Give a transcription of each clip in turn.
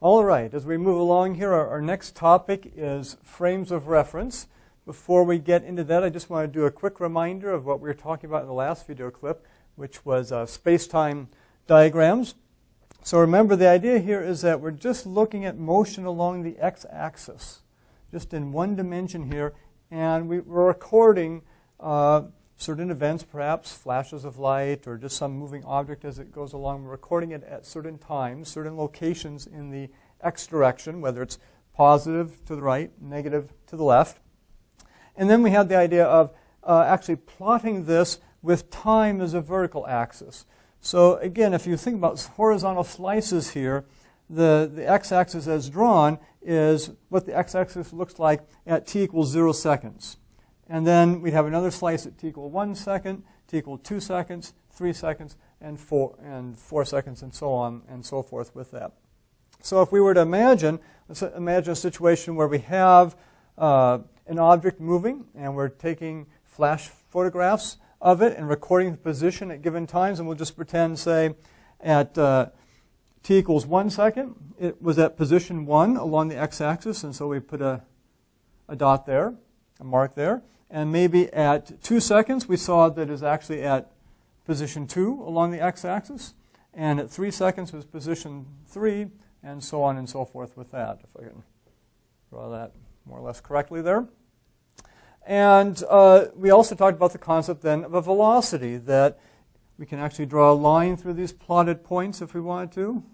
All right, as we move along here, our next topic is frames of reference. Before we get into that, I just want to do a quick reminder of what we were talking about in the last video clip, which was space-time diagrams. So remember, the idea here is that we're just looking at motion along the x-axis, just in one dimension here, and we're recording certain events, perhaps flashes of light or just some moving object as it goes along. We're recording it at certain times, certain locations in the x direction, whether it's positive to the right, negative to the left. And then we had the idea of actually plotting this with time as a vertical axis. So again, if you think about horizontal slices here, the x-axis as drawn is what the x-axis looks like at t equals 0 seconds. And then we'd have another slice at t equal 1 second, t equal 2 seconds, 3 seconds, and 4 seconds, and so on and so forth with that. So if we were to imagine, let's imagine a situation where we have an object moving, and we're taking flash photographs of it and recording the position at given times, and we'll just pretend, say, at t equals 1 second, it was at position 1 along the x-axis, and so we put a dot there, a mark there. And maybe at 2 seconds, we saw that it's actually at position 2 along the x-axis. And at 3 seconds was position 3, and so on and so forth with that, if I can draw that more or less correctly there. And we also talked about the concept then of a velocity, that we can actually draw a line through these plotted points if we wanted to.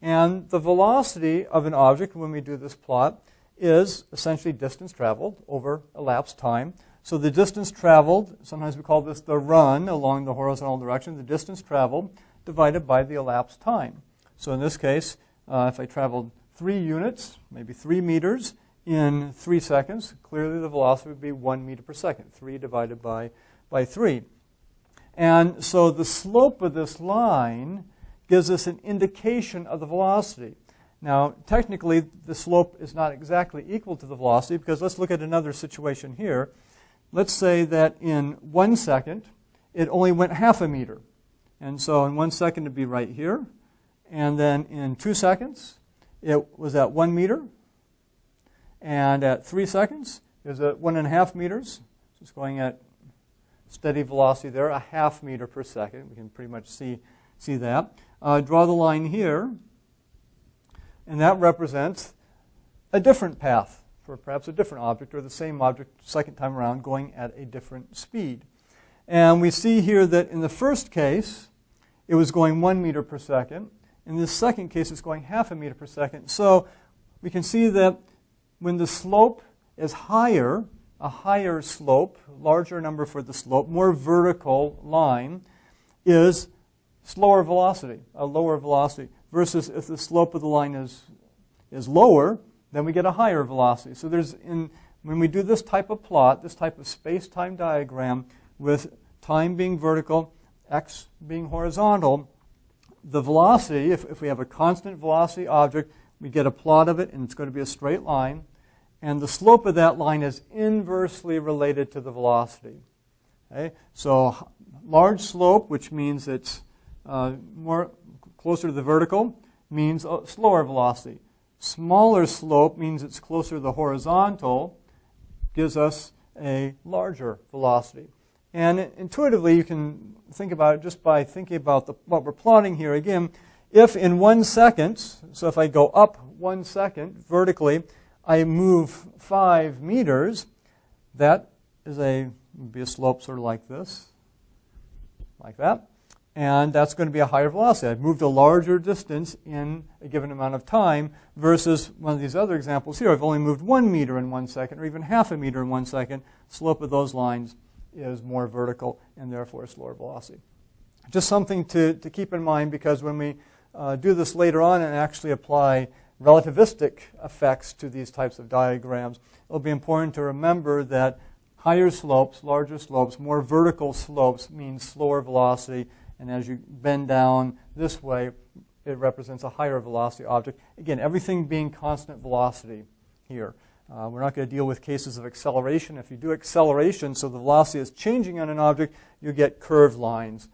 And the velocity of an object when we do this plot is essentially distance traveled over elapsed time. So the distance traveled, sometimes we call this the run along the horizontal direction, the distance traveled divided by the elapsed time. So in this case, if I traveled 3 units, maybe 3 meters in 3 seconds, clearly the velocity would be 1 meter per second, 3 divided by 3. And so the slope of this line gives us an indication of the velocity. Now, technically, the slope is not exactly equal to the velocity, because let's look at another situation here. Let's say that in 1 second, it only went half a meter. And so in 1 second, it'd be right here. And then in 2 seconds, it was at 1 meter. And at 3 seconds, it was at 1.5 meters. So it's going at steady velocity there, a half meter per second. We can pretty much see that. Draw the line here. And that represents a different path for perhaps a different object, or the same object second time around going at a different speed. And we see here that in the first case, it was going 1 meter per second. In the second case, it's going half a meter per second. So we can see that when the slope is higher, a higher slope, larger number for the slope, more vertical line, is slower velocity, a lower velocity. Versus if the slope of the line is lower, then we get a higher velocity. So when we do this type of plot, this type of space-time diagram, with time being vertical, x being horizontal, the velocity, if we have a constant velocity object, we get a plot of it, and it's going to be a straight line. And the slope of that line is inversely related to the velocity. Okay? So large slope, which means it's more closer to the vertical, means a slower velocity. Smaller slope means it's closer to the horizontal, gives us a larger velocity. And intuitively, you can think about it just by thinking about what we're plotting here. Again, if in 1 second, so if I go up 1 second vertically, I move 5 meters, that would be a slope sort of like this, like that. And that's going to be a higher velocity. I've moved a larger distance in a given amount of time versus one of these other examples here. I've only moved 1 meter in 1 second, or even half a meter in 1 second. Slope of those lines is more vertical, and therefore a slower velocity. Just something to keep in mind, because when we do this later on and actually apply relativistic effects to these types of diagrams, it'll be important to remember that higher slopes, larger slopes, more vertical slopes mean slower velocity. And as you bend down this way, it represents a higher velocity object. Again, everything being constant velocity here. We're not going to deal with cases of acceleration. If you do acceleration, so the velocity is changing on an object, you get curved lines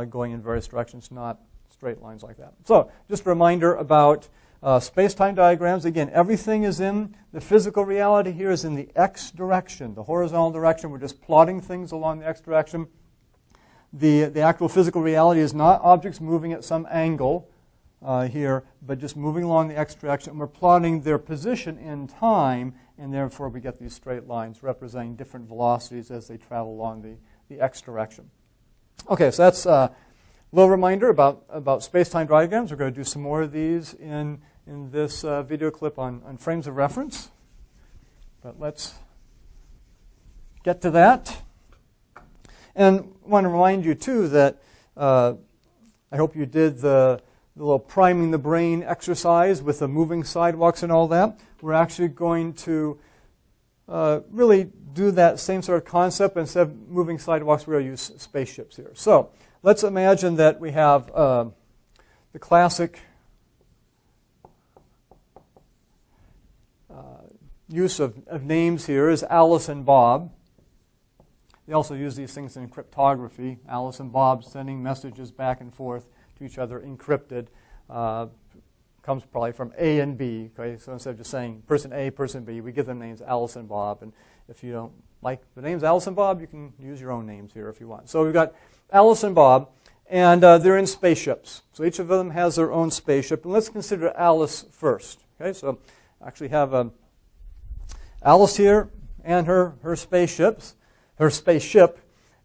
going in various directions, not straight lines like that. So just a reminder about Space-time diagrams, again, everything is in the physical reality here is in the x direction, the horizontal direction. We're just plotting things along the x direction. The actual physical reality is not objects moving at some angle here, but just moving along the x direction. And we're plotting their position in time, and therefore we get these straight lines representing different velocities as they travel along the x direction. Okay, so that's a little reminder about space-time diagrams. We're going to do some more of these in this video clip on frames of reference. But let's get to that. And I want to remind you, too, that I hope you did the little priming the brain exercise with the moving sidewalks and all that. We're actually going to really do that same sort of concept. Instead of moving sidewalks, we're going to use spaceships here. So let's imagine that we have the classic use of names here is Alice and Bob. They also use these things in cryptography. Alice and Bob sending messages back and forth to each other encrypted. Comes probably from A and B. Okay? So instead of just saying person A, person B, we give them names Alice and Bob. And if you don't like the names Alice and Bob, you can use your own names here if you want. So we've got Alice and Bob, and they're in spaceships. So each of them has their own spaceship. And let's consider Alice first. Okay? So I actually have Alice here and her spaceship.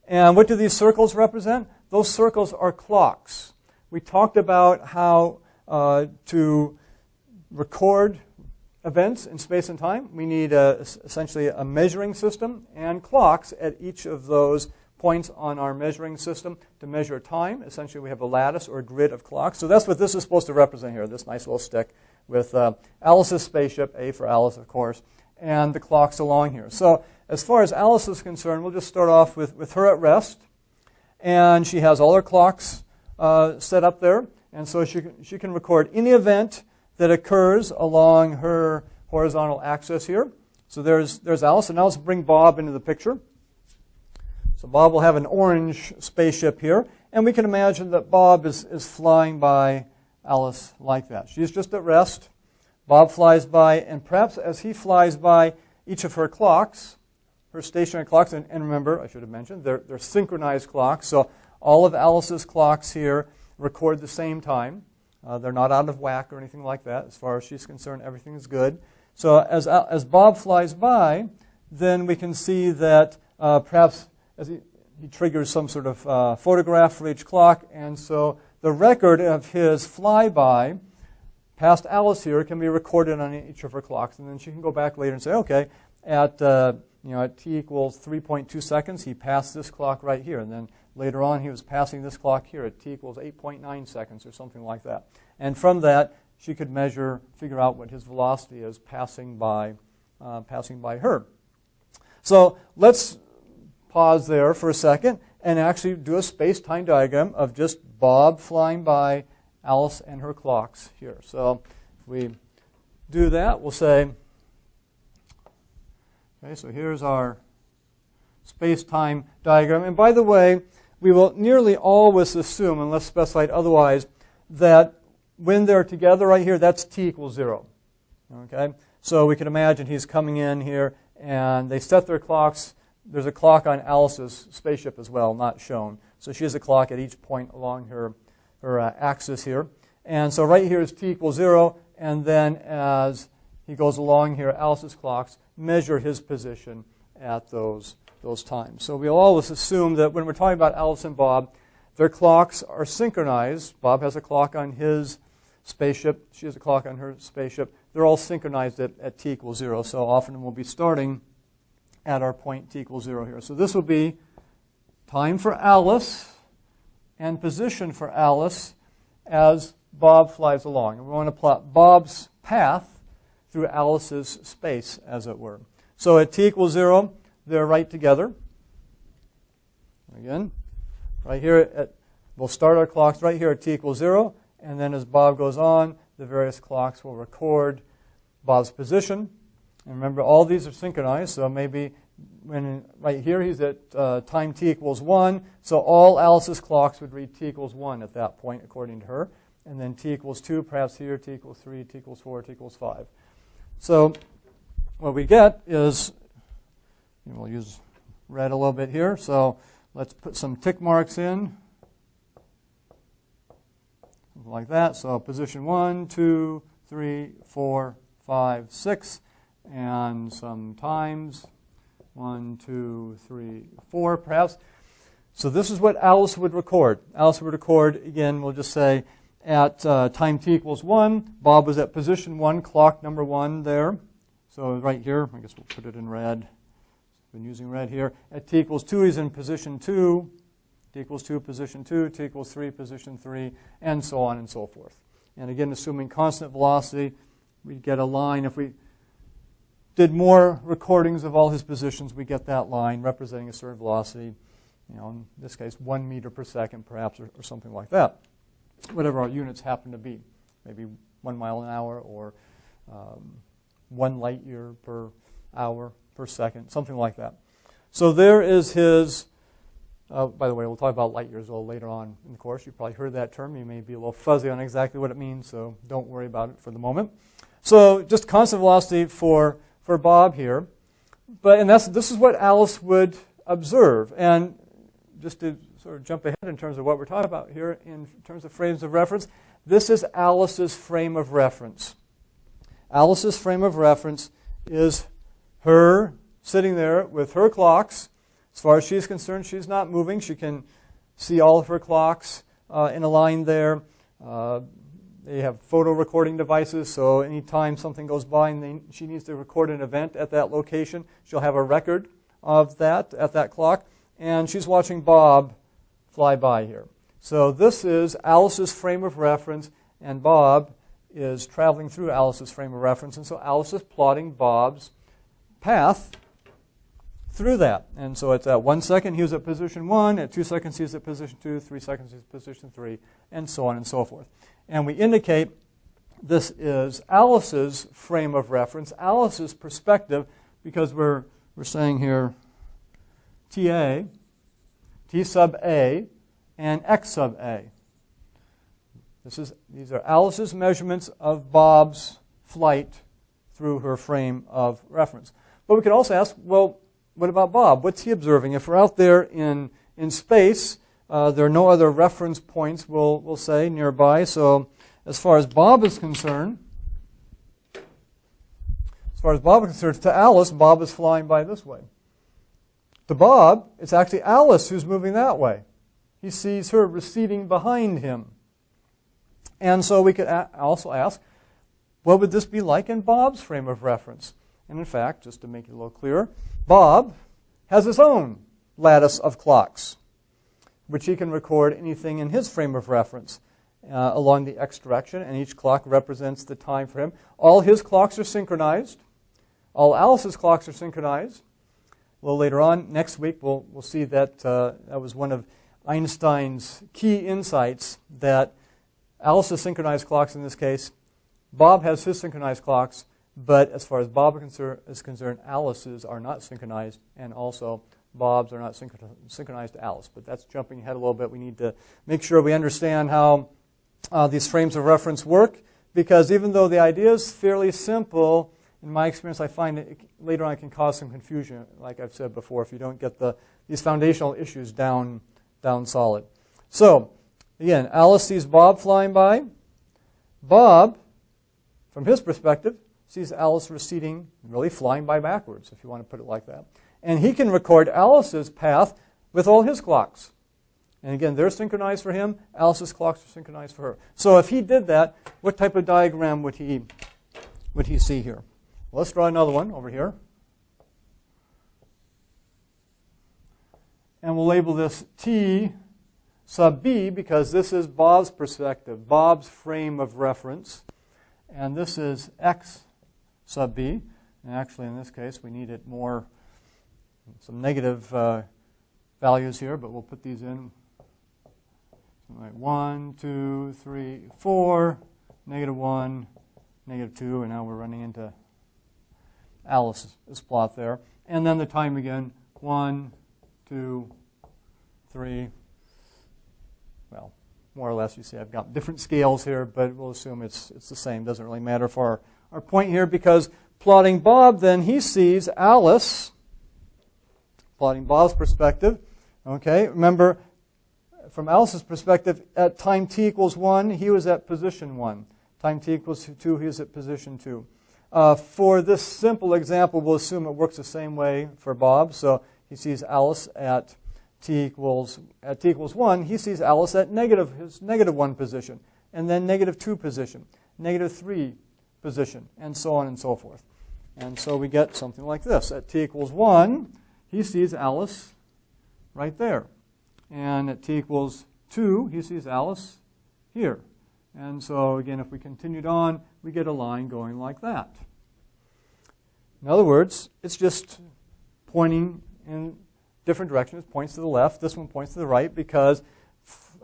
And what do these circles represent? Those circles are clocks. We talked about how to record events in space and time. We need essentially a measuring system and clocks at each of those points on our measuring system to measure time. Essentially, we have a lattice or a grid of clocks. So that's what this is supposed to represent here, this nice little stick with Alice's spaceship, A for Alice, of course, and the clocks along here. So as far as Alice is concerned, we'll just start off with her at rest. And she has all her clocks set up there. And so she can record any event that occurs along her horizontal axis here. So there's Alice. And now let's bring Bob into the picture. So Bob will have an orange spaceship here. And we can imagine that Bob is flying by Alice like that. She's just at rest. Bob flies by. And perhaps as he flies by each of her clocks, her stationary clocks, and remember, I should have mentioned, they're synchronized clocks. So all of Alice's clocks here record the same time. They're not out of whack or anything like that. As far as she's concerned, everything is good. So as Bob flies by, then we can see that perhaps as he triggers some sort of photograph for each clock, and so the record of his flyby past Alice here can be recorded on each of her clocks, and then she can go back later and say, okay, at t equals 3.2 seconds, he passed this clock right here. And then later on, he was passing this clock here at t equals 8.9 seconds or something like that. And from that, she could figure out what his velocity is passing by her. So let's pause there for a second and actually do a space-time diagram of just Bob flying by Alice and her clocks here. So if we do that, we'll say, okay, so here's our space-time diagram. And by the way, we will nearly always assume, unless specified otherwise, that when they're together right here, that's t equals 0. Okay? So we can imagine he's coming in here, and they set their clocks. There's a clock on Alice's spaceship as well, not shown. So she has a clock at each point along her axis here. And so right here is t equals 0, and then as he goes along here, Alice's clocks measure his position at those times. So we'll always assume that when we're talking about Alice and Bob, their clocks are synchronized. Bob has a clock on his spaceship. She has a clock on her spaceship. They're all synchronized at t equals 0. So often we'll be starting at our point t equals 0 here. So this will be time for Alice and position for Alice as Bob flies along. And we want to plot Bob's path through Alice's space, as it were. So at t equals 0, they're right together. Again, right here, we'll start our clocks right here at t equals 0, and then as Bob goes on, the various clocks will record Bob's position. And remember, all these are synchronized, so maybe when right here he's at time t equals 1, so all Alice's clocks would read t equals 1 at that point, according to her. and then t equals 2, perhaps here, t equals 3, t equals 4, t equals 5. So what we get is, we'll use red a little bit here, so let's put some tick marks in, like that. So position 1, 2, 3, 4, 5, 6, and some times 1, 2, 3, 4, perhaps. So this is what Alice would record. Alice would record, again, we'll just say at time t equals 1, Bob was at position 1, clock number 1 there. So right here, I guess we'll put it in red. Been using red here. At t equals 2, he's in position 2. T equals 2, position 2. T equals 3, position 3, and so on and so forth. And again, assuming constant velocity, we'd get a line. If we did more recordings of all his positions, we get that line representing a certain velocity. In this case, 1 meter per second, perhaps, or something like that. Whatever our units happen to be. Maybe 1 mile an hour, or 1 light year per hour per second, something like that. So there is his, by the way, we'll talk about light years a little later on in the course. You've probably heard that term. You may be a little fuzzy on exactly what it means, so don't worry about it for the moment. So just constant velocity for Bob here. And this is what Alice would observe. And just to sort of jump ahead in terms of what we're talking about here in terms of frames of reference, this is Alice's frame of reference. Alice's frame of reference is her sitting there with her clocks. As far as she's concerned, she's not moving. She can see all of her clocks in a line there. They have photo recording devices, so anytime something goes by and she needs to record an event at that location, she'll have a record of that at that clock. And she's watching Bob fly by here. So this is Alice's frame of reference, and Bob is traveling through Alice's frame of reference. And so Alice is plotting Bob's path through that. And so it's at 1 second he was at position 1, at 2 seconds he's at position 2, 3 seconds he's at position 3, and so on and so forth. And we indicate this is Alice's frame of reference, Alice's perspective, because we're saying here TA, T sub A, and X sub A. These are Alice's measurements of Bob's flight through her frame of reference. But we could also ask, well, what about Bob? What's he observing? If we're out there in space, there are no other reference points, we'll say, nearby. So as far as Bob is concerned, to Alice, Bob is flying by this way. To Bob, it's actually Alice who's moving that way. He sees her receding behind him. And so we could also ask, what would this be like in Bob's frame of reference? And in fact, just to make it a little clearer, Bob has his own lattice of clocks, which he can record anything in his frame of reference along the x direction, and each clock represents the time for him. All his clocks are synchronized. All Alice's clocks are synchronized. A little later on, next week, we'll see that that was one of Einstein's key insights, that Alice's synchronized clocks in this case, Bob has his synchronized clocks, but as far as Bob is concerned, Alice's are not synchronized, and also Bob's are not synchronized to Alice. But that's jumping ahead a little bit. We need to make sure we understand how these frames of reference work, because even though the idea is fairly simple, in my experience, I find that later on it can cause some confusion, like I've said before, if you don't get these foundational issues down solid. So, again, Alice sees Bob flying by. Bob, from his perspective, sees Alice receding, really flying by backwards, if you want to put it like that. And he can record Alice's path with all his clocks. And again, they're synchronized for him. Alice's clocks are synchronized for her. So if he did that, what type of diagram would he see here? Well, let's draw another one over here. And we'll label this T sub B, because this is Bob's perspective, Bob's frame of reference. And this is X sub B. And actually, in this case, we needed some negative values here, but we'll put these in. Like 1, 2, 3, 4, -1, -2, and now we're running into Alice's plot there. And then the time again, 1, 2, 3, well, more or less. You see I've got different scales here, but we'll assume it's the same. Doesn't really matter for our point here, because plotting Bob, then he sees Alice, plotting Bob's perspective. Okay, remember, from Alice's perspective, at time t equals 1, he was at position 1. Time t equals 2, he was at position 2. For this simple example, we'll assume it works the same way for Bob. So he sees Alice at t equals 1. He sees Alice at his negative 1 position, and then negative 2 position, negative 3 position, and so on and so forth. And so we get something like this. At t equals 1, he sees Alice right there. And at t equals 2, he sees Alice here. And so, again, if we continued on, we get a line going like that. In other words, it's just pointing in different directions. It points to the left. This one points to the right because,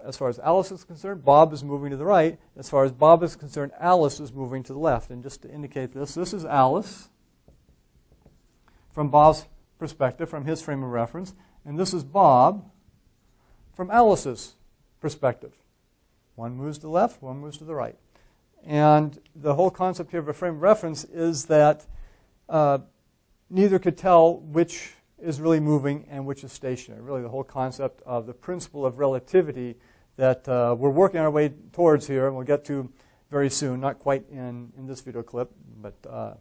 as far as Alice is concerned, Bob is moving to the right. As far as Bob is concerned, Alice is moving to the left. And just to indicate this is Alice from Bob's perspective, from his frame of reference. And this is Bob from Alice's perspective. One moves to the left, one moves to the right. And the whole concept here of a frame of reference is that neither could tell which is really moving and which is stationary. Really the whole concept of the principle of relativity that we're working our way towards here, and we'll get to very soon, not quite in this video clip, but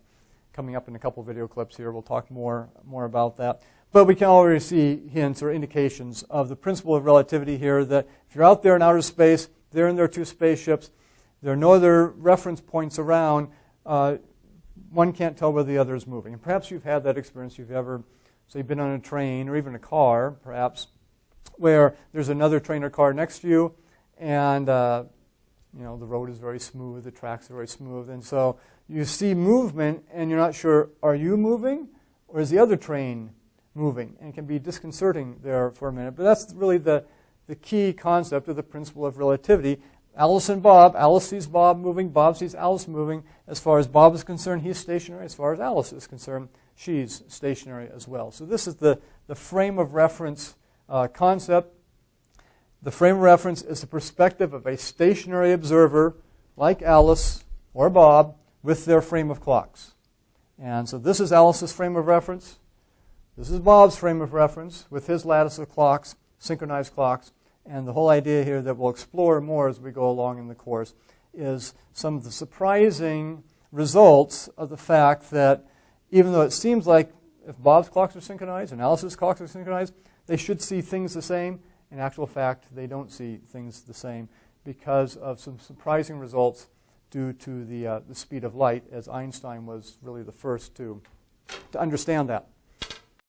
coming up in a couple video clips here, we'll talk more about that. But we can already see hints or indications of the principle of relativity here, that if you're out there in outer space, there and there are two spaceships, there are no other reference points around, one can't tell where the other is moving. And perhaps you've had that experience. You've ever, say, been on a train or even a car, perhaps, where there's another train or car next to you, and the road is very smooth, the tracks are very smooth, and so you see movement, and you're not sure, are you moving, or is the other train moving? And it can be disconcerting there for a minute. But that's really the key concept of the principle of relativity. Alice and Bob, Alice sees Bob moving, Bob sees Alice moving. As far as Bob is concerned, he's stationary. As far as Alice is concerned, she's stationary as well. So this is the frame of reference concept. The frame of reference is the perspective of a stationary observer like Alice or Bob with their frame of clocks. And so this is Alice's frame of reference. This is Bob's frame of reference with his lattice of clocks, synchronized clocks. And the whole idea here that we'll explore more as we go along in the course is some of the surprising results of the fact that even though it seems like if Bob's clocks are synchronized and Alice's clocks are synchronized, they should see things the same. In actual fact, they don't see things the same because of some surprising results due to the speed of light, as Einstein was really the first to understand that.